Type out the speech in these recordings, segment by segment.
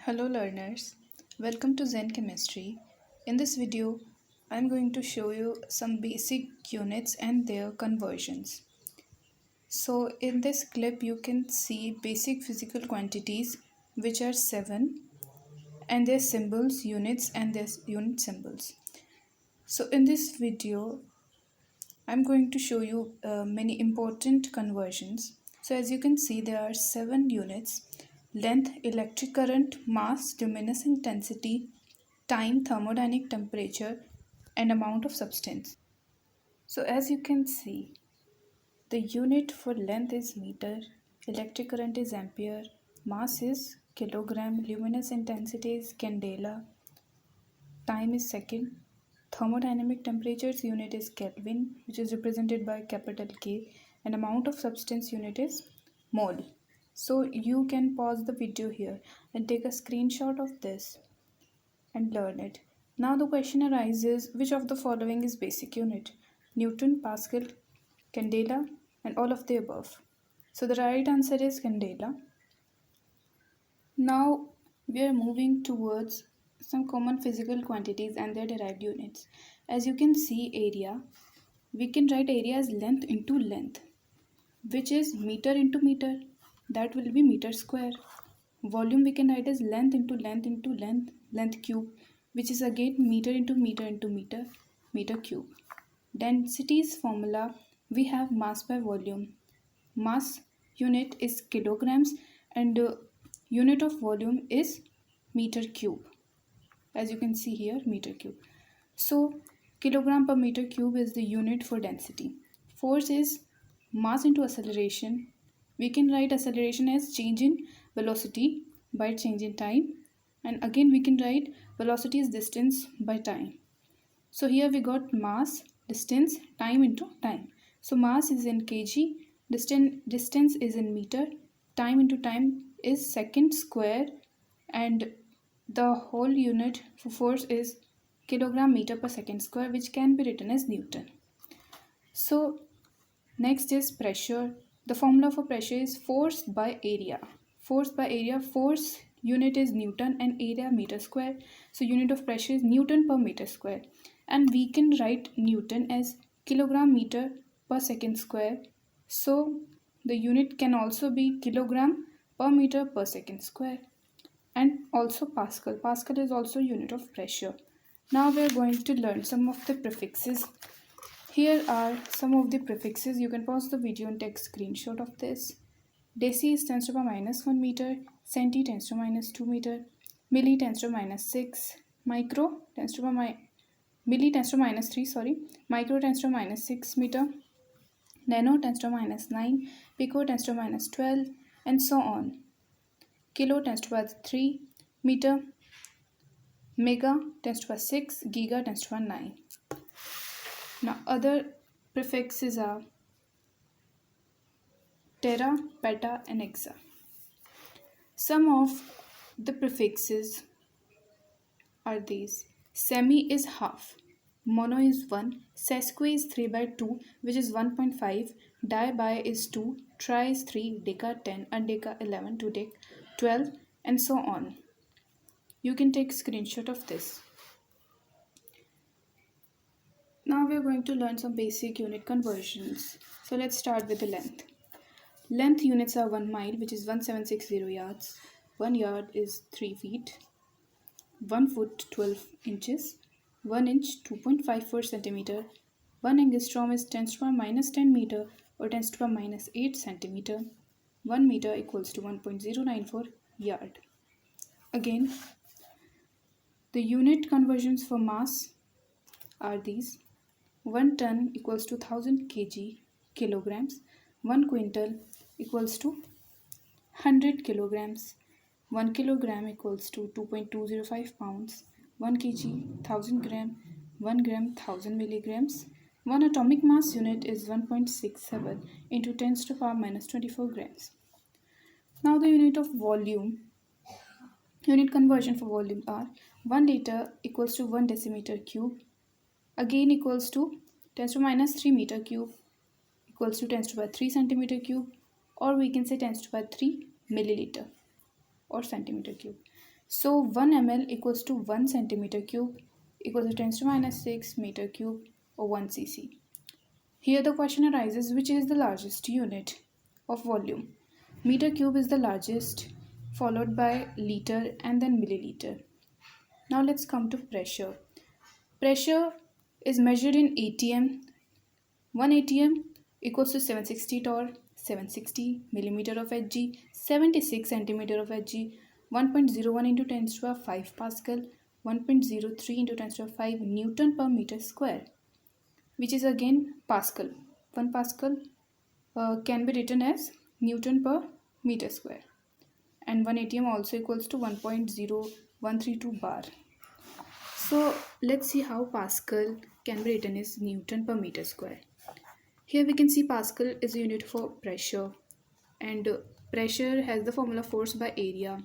Hello learners, welcome to Zen Chemistry. In this video, I'm going to show you some basic units and their conversions. So in this clip you can see basic physical quantities which are 7 and their symbols, units and their unit symbols. So in this video, I'm going to show you many important conversions. So as you can see there are 7 units: length, electric current, mass, luminous intensity, time, thermodynamic temperature, and amount of substance. So as you can see, the unit for length is meter, electric current is ampere, mass is kilogram, luminous intensity is candela, time is second, thermodynamic temperature's unit is Kelvin, which is represented by capital K, and amount of substance unit is mole. So you can pause the video here and take a screenshot of this and learn it. Now the question arises, which of the following is basic unit? Newton, Pascal, candela, and all of the above. So the right answer is candela. Now we are moving towards some common physical quantities and their derived units. As you can see, area, we can write area as length into length, which is meter into meter, that will be meter square. Volume we can write as length into length into length, length cube, which is again meter into meter into meter, meter cube. Density's formula, we have mass by volume. Mass unit is kilograms and unit of volume is meter cube. As you can see here, meter cube. So kilogram per meter cube is the unit for density. Force is mass into acceleration. We can write acceleration as change in velocity by change in time, and again we can write velocity is distance by time. So here we got mass, distance, time into time. So mass is in kg, distance is in meter, time into time is second square, and the whole unit for force is kilogram meter per second square, which can be written as Newton. So next is pressure. The formula for pressure is force by area. Force by area, force unit is Newton and area meter square. So unit of pressure is Newton per meter square. And we can write Newton as kilogram meter per second square. So the unit can also be kilogram per meter per second square. And also Pascal. Pascal is also unit of pressure. Now we are going to learn some of the prefixes. Here are some of the prefixes. You can pause the video and take a screenshot of this. Deci is 10 to the power minus 1 meter, centi 10 to the minus 2 meter, milli 10 to the minus 6, micro 10 to the milli 10 to the minus 3, micro 10 to the minus 6 meter, nano 10 to the minus 9, pico 10 to the minus 12, and so on. Kilo 10 to the power 3 meter, mega 10 to the power 6, giga 10 to the power 9. Now other prefixes are tera, peta, and exa. Some of the prefixes are these. Semi is half, mono is 1, sesqui is 3 by 2, which is 1.5, di-bi is 2, tri is 3, deca 10, and deca 11, to dec 12, and so on. You can take a screenshot of this. Now we are going to learn some basic unit conversions. So let's start with the length. Length units are 1 mile, which is 1760 yards. 1 yard is 3 feet. 1 foot 12 inches. 1 inch 2.54 centimeter. 1 angstrom is 10 to the power minus 10 meter or 10 to the power minus 8 centimeter. 1 meter equals to 1.094 yard. Again, the unit conversions for mass are these. 1 ton equals to 1000 kg, kilograms. 1 quintal equals to 100 kilograms. 1 kilogram equals to 2.205 pounds. 1 kg, 1000 gram. 1 gram, 1000 milligrams. 1 atomic mass unit is 1.67 into 10 to the power minus 24 grams. Now the unit of volume, unit conversion for volume are 1 liter equals to 1 decimeter cube, again equals to 10 to the minus 3 meter cube, equals to 10 to the power 3 centimeter cube, or we can say 10 to the power 3 milliliter or centimeter cube. So 1 ml equals to 1 centimeter cube equals to 10 to minus 6 meter cube or 1 cc. Here the question arises, which is the largest unit of volume? Meter cube is the largest, followed by liter and then milliliter. Now let's come to pressure. Pressure is measured in atm. 1 atm equals to 760 torr, 760 millimeter of Hg, 76 centimeter of Hg, 1.01 into 10 to the 5 Pascal, 1.03 into 10 to the 5 Newton per meter square, which is again Pascal. 1 Pascal can be written as Newton per meter square, and 1 atm also equals to 1.0132 bar. So let's see how Pascal can be written as Newton per meter square. Here we can see Pascal is a unit for pressure, and pressure has the formula force by area.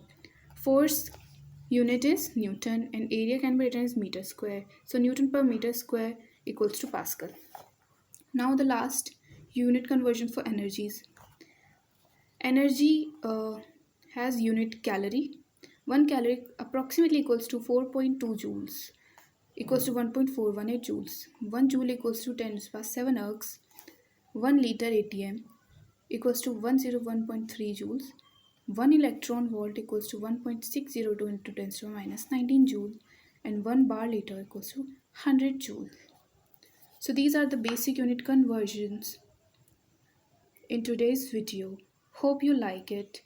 Force unit is Newton and area can be written as meter square. So Newton per meter square equals to Pascal. Now the last unit conversion for energies. Energy has unit calorie. 1 calorie approximately equals to 4.2 joules equals to 1.418 joules. 1 joule equals to 10 to the power 7 ergs. 1 liter ATM equals to 101.3 joules. 1 electron volt equals to 1.602 into 10 to the minus 19 joule, and 1 bar liter equals to 100 joule. So these are the basic unit conversions in today's video. Hope you like it.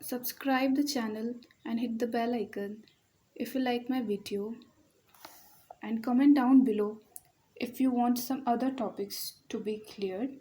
Subscribe the channel and hit the bell icon if you like my video, and comment down below if you want some other topics to be cleared.